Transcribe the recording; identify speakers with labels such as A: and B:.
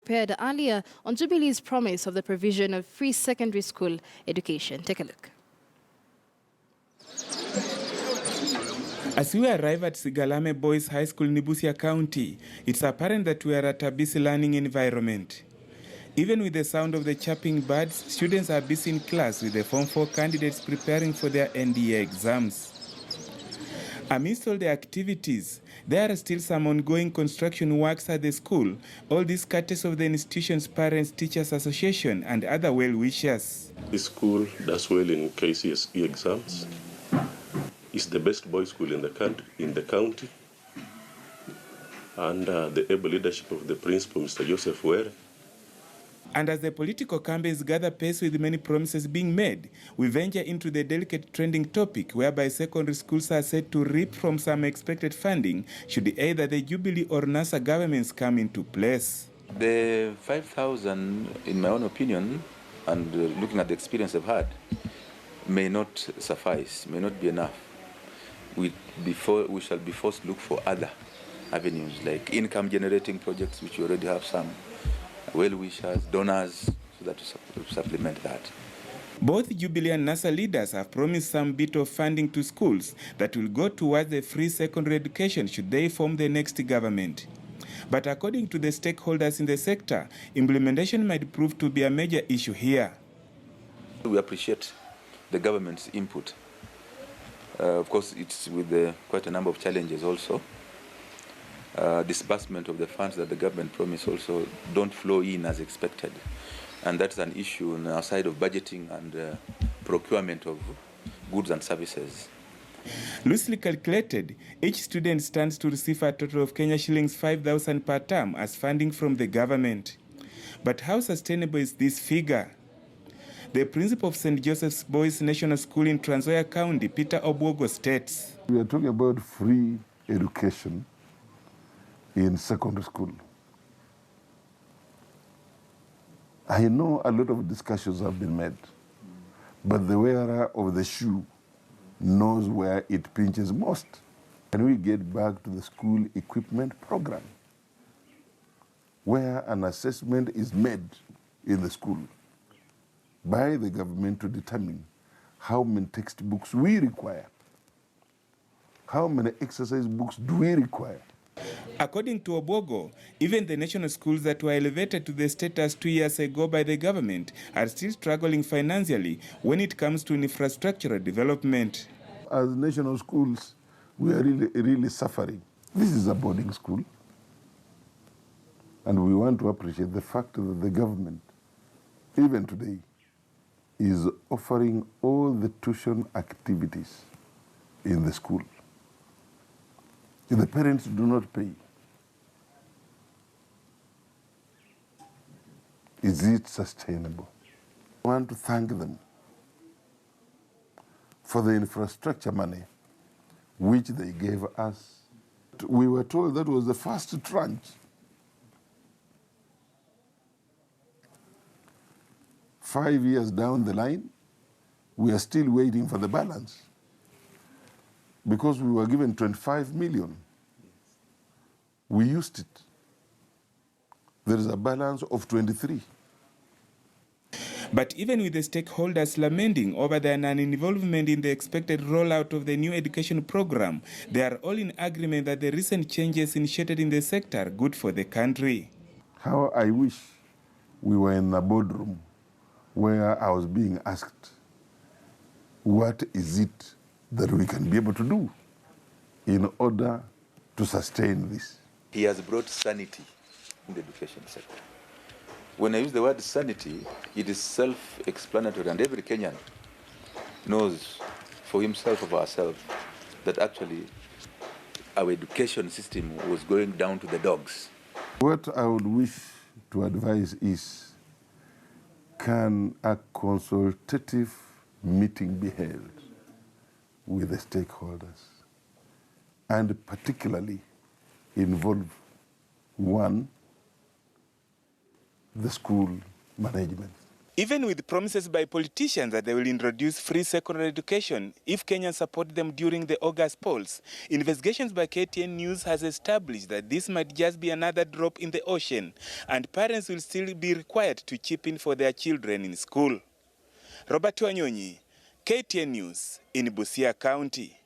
A: prepared earlier on Jubilee's promise of the provision of free secondary school education. Take a look.
B: As we arrive at Sigalame Boys High School, Nibusia County, it's apparent that we are at a busy learning environment. Even with the sound of the chirping birds, students are busy in class with the Form 4 candidates preparing for their NDA exams. Amidst all the activities, there are still some ongoing construction works at the school, all this courtesy of the institution's Parents Teachers Association and other well-wishers.
C: This school does well in KCSE exams. It's the best boys' school in the county. Under the able leadership of the principal, Mr. Joseph Were.
B: And as the political campaigns gather pace with many promises being made, we venture into the delicate trending topic whereby secondary schools are said to reap from some expected funding should either the Jubilee or NASA governments come into place.
D: The 5,000, in my own opinion, and looking at the experience I've had, may not suffice, may not be enough. We shall be forced to look for other avenues like income-generating projects, which we already have some, well-wishers, donors, so that to supplement that.
B: Both Jubilee and NASA leaders have promised some bit of funding to schools that will go towards the free secondary education should they form the next government. But according to the stakeholders in the sector, implementation might prove to be a major issue here.
D: We appreciate the government's input. Of course, it's with quite a number of challenges also. Disbursement of the funds that the government promised also don't flow in as expected. And that's an issue on our side of budgeting and procurement of goods and services.
B: Loosely calculated, each student stands to receive a total of Kenya shillings 5,000 per term as funding from the government. But how sustainable is this figure? The principal of St. Joseph's Boys National School in Trans Nzoia County, Peter Obwogo, states,
E: we are talking about free education in secondary school. I know a lot of discussions have been made, but the wearer of the shoe knows where it pinches most. Can we get back to the school equipment program, where an assessment is made in the school by the government to determine how many textbooks we require, how many exercise books do we require?
B: According to Obwogo, even the national schools that were elevated to the status 2 years ago by the government are still struggling financially when it comes to infrastructural development.
E: As national schools, we are really suffering. This is a boarding school, and we want to appreciate the fact that the government, even today, is offering all the tuition activities in the school. If the parents do not pay, is it sustainable? I want to thank them for the infrastructure money which they gave us. We were told that was the first tranche. 5 years down the line, we are still waiting for the balance, because we were given 25 million. We used it. There is a balance of 23.
B: But even with the stakeholders lamenting over their non-involvement in the expected rollout of the new education program, they are all in agreement that the recent changes initiated in the sector are good for the country.
E: How I wish we were in a boardroom where I was being asked, what is it that we can be able to do in order to sustain this?
D: He has brought sanity in the education sector. When I use the word sanity, it is self-explanatory, and every Kenyan knows for himself or ourselves that actually our education system was going down to the dogs.
E: What I would wish to advise is, can a consultative meeting be held with the stakeholders and particularly involve, one, the school management?
B: Even with promises by politicians that they will introduce free secondary education if Kenyans support them during the August polls, investigations by KTN News has established that this might just be another drop in the ocean, and parents will still be required to chip in for their children in school. Robert Wanyonyi, KTN News in Busia County.